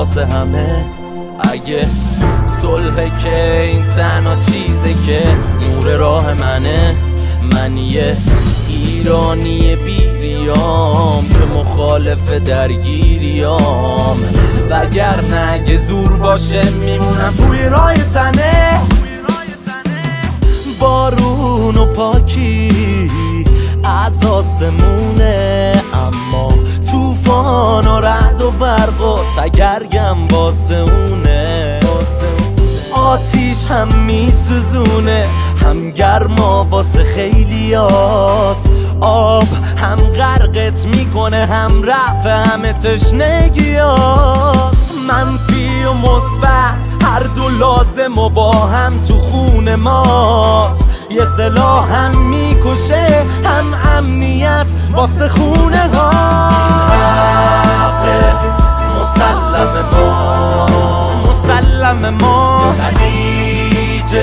واسه همه. اگه صلحه که این تنها چیزه که نور راه منه، من یه ایرانی بیریام که مخالف درگیریام، وگرنه اگه زور باشه میمونم توی راه تنه. بارون و پاکی از آسمونه، اما طوفان و رعد و برق و تگرگم واسه اونه. آتیش هم میسوزونه، هم گرما واسه خیلی هاست، آب هم غرقت میکنه، هم رفع همه تشنگی هاست. منفی و مثبت هر دو لازم و با هم تو خون ماست. یه سلاح هم میکشه، هم امنیت واسه خونه ها. مسلم ما، مسلم ما، خلیج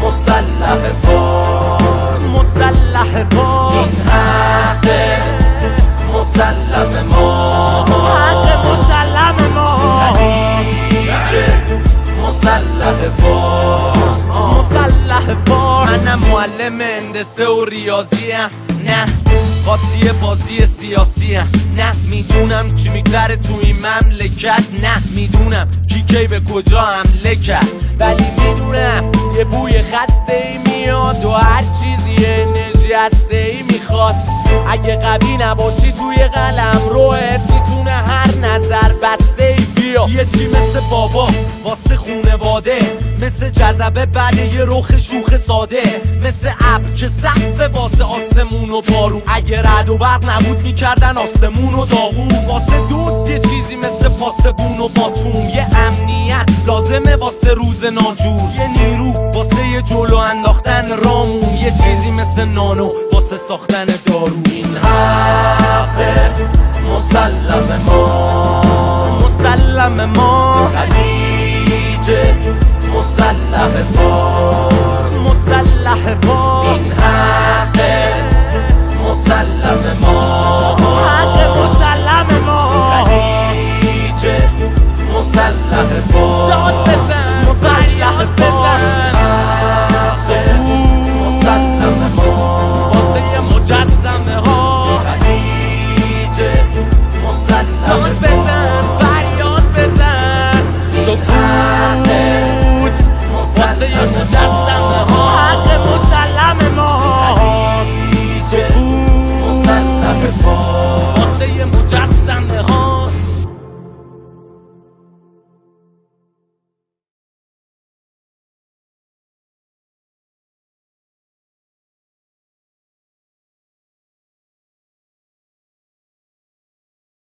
مسلح فارس، مسلح فارس. این حق مسلم ما، حق مسلم ما، خلیج مسلح فارس، مسلح فارس. منم معلم هندسه و ریاضیم، نه قاطی بازی سیاسی هم. نه میدونم چی میگذره تو این مملکت، نه میدونم کی به کجا حمله کرد، ولی میدونم یه بوی خسته ای میاد و هر چیزی انرژی هسته ای میخواد. اگه قوی نباشی توی قلم روحت میتونه هر نظر بسته ای بیا. یه چی مثل بابا واسه خونواده، مثل جذبه بعد یه رخ شوخ ساده، مثل ابر که سقف واسه آسمون و بارون. اگه رعد و برق نبود میکردن آسمون و داغون. واسه دوست یه چیزی مثل پاسبون و باتوم، یه امنیت لازمه واسه روز ناجور، یه نیرو واسه یه جلو انداختن رامون، یه چیزی مثل نانو واسه ساختن دارو. این حق مسلم ما، مسلم ما، خلیج مسلح فارس، مسلح فارس.